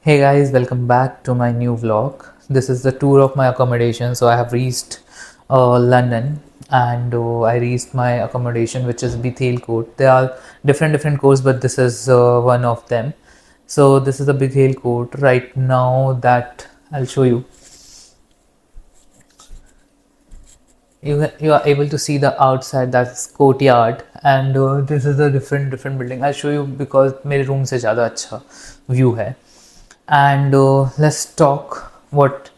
Hey guys, welcome back to my new vlog. This is the tour of my accommodation. So I have reached London and I reached my accommodation, which is Bethel Court. There are different courts, but this is one of them. So this is the Bethel Court. Right now that I'll show you. You are able to see the outside, that's courtyard, and this is a different building. I'll show you because मेरे room से ज़्यादा अच्छा view है. And let's talk what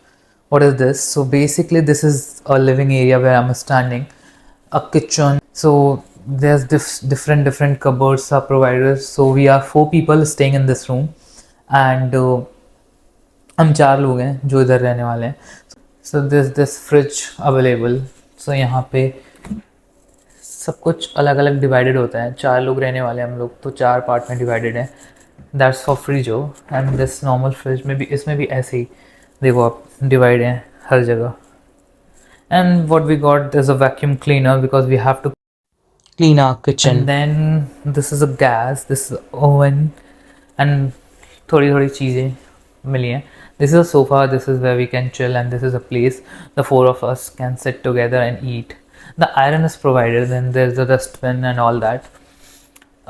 is this. So basically this is a living area where I'm standing, a kitchen. So there's different cupboards are provided. So we are 4 people staying in this room, and हम 4 लोग हैं जो इधर रहने वाले हैं. So this fridge available. So यहाँ पे सब कुछ अलग अलग डिवाइडेड होता है. 4 लोग रहने वाले हैं हम लोग, तो 4 पार्ट में डिवाइडेड है. दैट्स फॉर फ्रिज हो. एंड दिस नॉर्मल फ्रिज में भी, इसमें भी ऐसे ही देखो आप, डिवाइड हैं हर जगह. And what we got is a vacuum cleaner because we have to clean our kitchen. And then this is a gas, this oven, and थोड़ी थोड़ी चीज़ें मिली हैं. This is a sofa, this is where we can chill, and this is a place the 4 of us can sit together and eat. The iron is provided, then there's the dustbin and all that.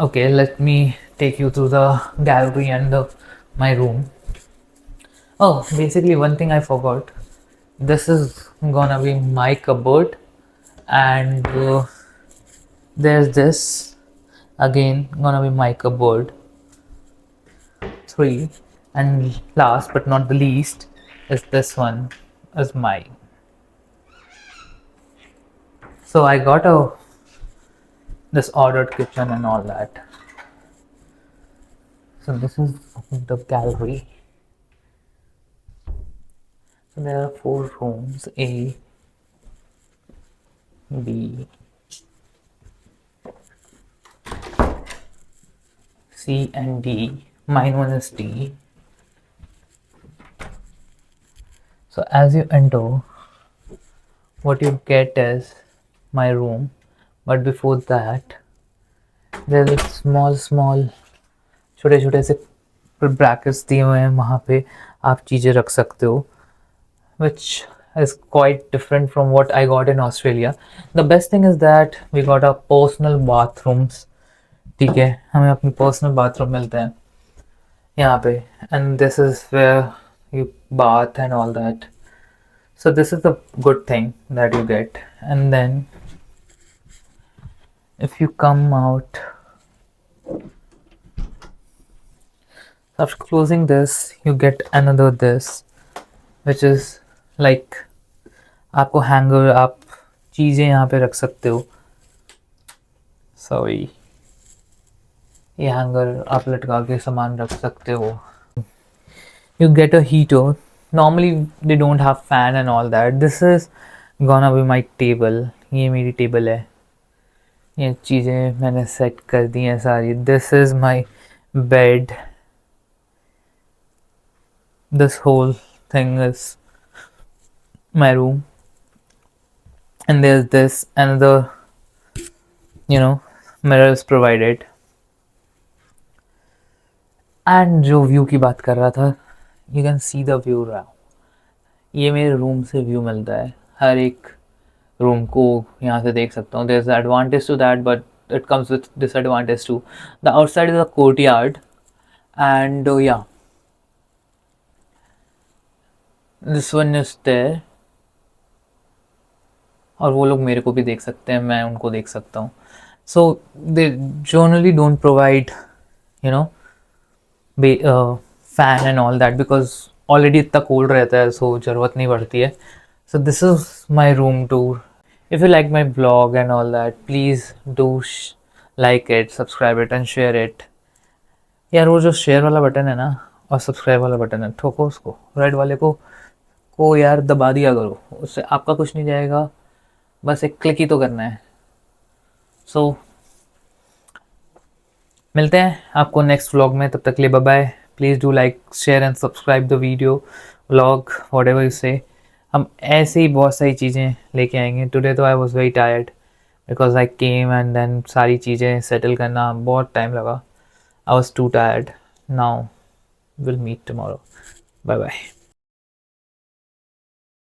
Okay, let me take you through the gallery and my room. Oh, basically one thing I forgot. This is gonna be my cupboard, and there's this again gonna be my cupboard. 3, and last but not the least is this one is mine. So I got a this ordered kitchen and all that. So this is the gallery. So there are 4 rooms: A, B, C, and D. Mine one is D. So as you enter, what you get is my room. But before that, there's a small छोटे छोटे से brackets दिए हुए हैं. वहाँ पे आप चीज़ें रख सकते हो, which is quite different from what I got in Australia. The best thing is that we got our personal bathrooms. ठीक है, हमें अपनी पर्सनल बाथरूम मिलते हैं यहाँ पे, and this is where you bath and all that. So this is the good thing that you get. And then if you come out, after closing this, you get another this, which is like आपको hanger, आप चीज़ें यहाँ पे रख सकते हो. Sorry, ये hanger आप लटका के सामान रख सकते हो. You get a heater. Normally they don't have fan and all that. This is gonna be my table. ये मेरी टेबल है. ये चीज़ें मैंने सेट कर दी हैं सारी. This is my bed. This whole thing is my room. And there's this another, mirror is provided. And जो व्यू की बात कर रहा था, you can see the view now. ये मेरे रूम से व्यू मिलता है. हर एक रूम को यहाँ से देख सकता हूँ. There's an advantage to that, but it comes with disadvantage too. The outside is a courtyard, and yeah, this one is there. और वो लोग मेरे को भी देख सकते हैं, मैं उनको देख सकता हूँ. So they generally don't provide, you know, fan and all that because already इतना cold रहता है, so ज़रूरत नहीं पड़ती है. So this is my room tour. If you like my vlog and all that, please do like it, subscribe it and share it. यार वो जो शेयर वाला बटन है ना और सब्सक्राइब वाला बटन है, ठोको उसको, रेड वाले को यार दबा दिया करो. उससे आपका कुछ नहीं जाएगा, बस एक क्लिक ही तो करना है. सो मिलते हैं आपको नेक्स्ट व्लॉग में. तब तक के लिए bye bye. Please do like, share and subscribe the video, vlog, whatever you say. हम ऐसे ही बहुत सारी चीज़ें लेके आएंगे. टुडे तो I was very tired because I came and then सारी चीज़ें सेटल करना बहुत टाइम लगा. I was too tired. Now we'll meet tomorrow. Bye bye.